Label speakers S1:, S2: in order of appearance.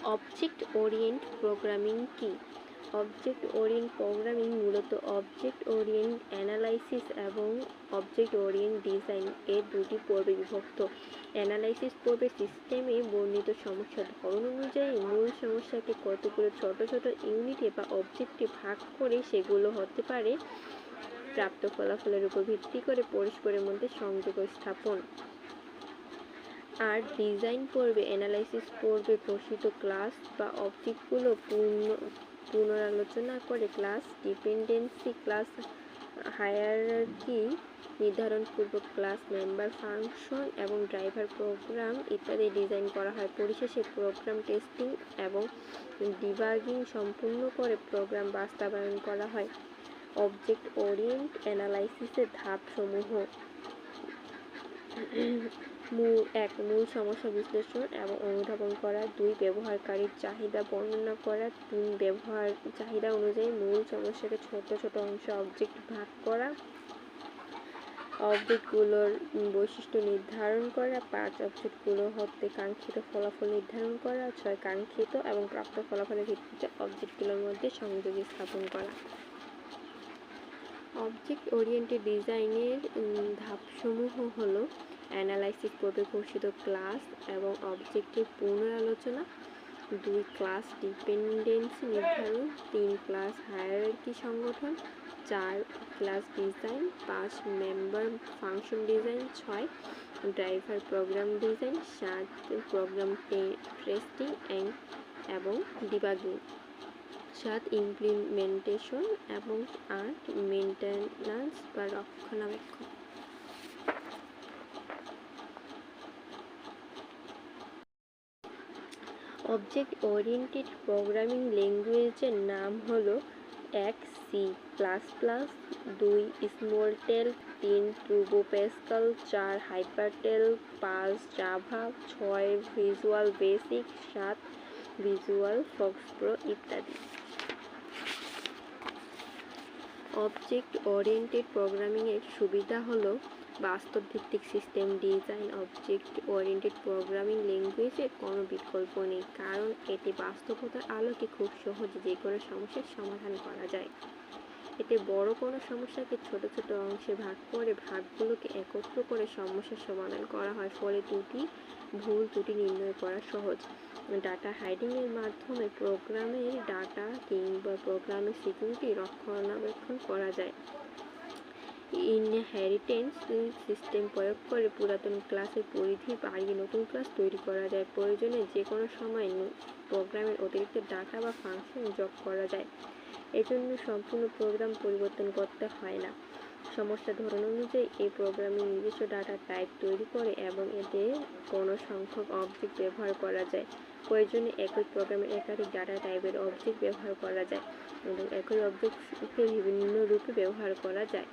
S1: Object Orient programming কি? Object Orient programming মূলত object Orient analysis এবং অবজেক্ট ওরিয়েন্ট ডিজাইন এর দুটি পর্বে বিভক্ত। অ্যানালাইসিস পর্বে সিস্টেমে বর্ণিত সমস্যার ধরন অনুযায়ী মূল সমস্যাকে কতগুলো ছোট ছোট ইউনিটে বা অবজেক্টে ভাগ করে সেগুলো হতে পারে প্রাপ্ত ফলাফলের উপর ভিত্তি করে পরস্পরের মধ্যে সংযোগ স্থাপন। আর ডিজাইন পর্বে অ্যানালাইসিস পর্বে ঘোষিত ক্লাস বা অবজেক্টগুলো পুনরালোচনা করে ক্লাস ডিপেন্ডেন্সি, ক্লাস হায়ারার্কি নির্ধারণপূর্বক ক্লাস মেম্বার ফাংশন এবং ড্রাইভার প্রোগ্রাম ইত্যাদি ডিজাইন করা হয়। পরিশেষে প্রোগ্রাম টেস্টিং এবং ডিবাগিং সম্পূর্ণ করে প্রোগ্রাম বাস্তবায়ন করা হয়। অবজেক্ট ওরিয়েন্ট অ্যানালাইসিসের ধাপসমূহ: 1. মূল সমস্যা বিশ্লেষণ এবং অনুধাবন করা। 2. ব্যবহারকারীর চাহিদা বর্ণনা করা। 3. ব্যবহার চাহিদা অনুযায়ী মূল সমস্যাকে ছোট ছোট অংশে অবজেক্ট ভাগ করা। অবজেক্টগুলোর বৈশিষ্ট্য নির্ধারণ করা। 5. অবজেক্টগুলো হতে কাঙ্ক্ষিত ফলাফল নির্ধারণ করা। 6. কাঙ্ক্ষিত এবং প্রাপ্ত ফলাফলের ভিত্তিতে অবজেক্টগুলোর মধ্যে সংযোগ স্থাপন করা। অবজেক্ট ওরিয়েন্টেড ডিজাইনের ধাপসমূহ হলো: অ্যানালাইসিস পর্বে ঘোষিত ক্লাস এবং অবজেক্টের পুনরালোচনা। 2. ক্লাস ডিপেন্ডেন্সি নির্ধারণ। 3. ক্লাস হায়ারার্কি সংগঠন। 4. Class design. 5. Member function design. 6. Driver program design. 7. Program testing এবং ডিবাগিং। 7. ইমপ্লিমেন্টেশন এবং 8. মেইনটেন্যান্স বা রক্ষণাবেক্ষণ। অবজেক্ট ওরিয়েন্টেড প্রোগ্রামিং ল্যাঙ্গুয়েজের নাম হলো: 1. C plus plus. 2. Smalltalk. 3. Turbo Pascal. 4. HyperTalk. 5. Java. 6. Visual Basic. 7. Visual FoxPro ইত্যাদি। Object oriented প্রোগ্রামিংয়ের সুবিধা হলো: বাস্তব ভিত্তিক system design. Object oriented programming ল্যাঙ্গুয়েজের কোনো বিকল্প নেই, কারণ এটি বাস্তবতার আলোকে খুব সহজে যে কোনো সমস্যার সমাধান করা যায়। এতে বড় কোনো সমস্যাকে ছোট ছোট অংশে ভাগ করে ভাগগুলোকে একত্র করে সমস্যার সমাধান করা হয়, ফলে ভুল ত্রুটি নির্ণয় করা সহজ। ডাটা হাইডিংয়ের মাধ্যমে প্রোগ্রামের ডাটা কিংবা প্রোগ্রামের সিকিউরিটি রক্ষণাবেক্ষণ করা যায়। ইনহেরিটেন্স সিস্টেম প্রয়োগ করে পুরাতন ক্লাসের পরিধি বাড়িয়ে নতুন ক্লাস তৈরি করা যায়। প্রয়োজনে যে কোনো সময় প্রোগ্রামের অতিরিক্ত ডাটা বা ফাংশন যোগ করা যায়। এজন্য সম্পূর্ণ প্রোগ্রাম পরিবর্তন করতে হয় না। সমস্যা ধরন অনুযায়ী এই প্রোগ্রামের নিজস্ব ডাটা টাইপ তৈরি করে এবং এতে কোনো সংখ্যক অবজেক্ট ব্যবহার করা যায়। প্রয়োজনে একই প্রোগ্রামের একাধিক ডাটা টাইপের অবজেক্ট ব্যবহার করা যায় এবং একই অবজেক্টকে বিভিন্ন রূপে ব্যবহার করা যায়।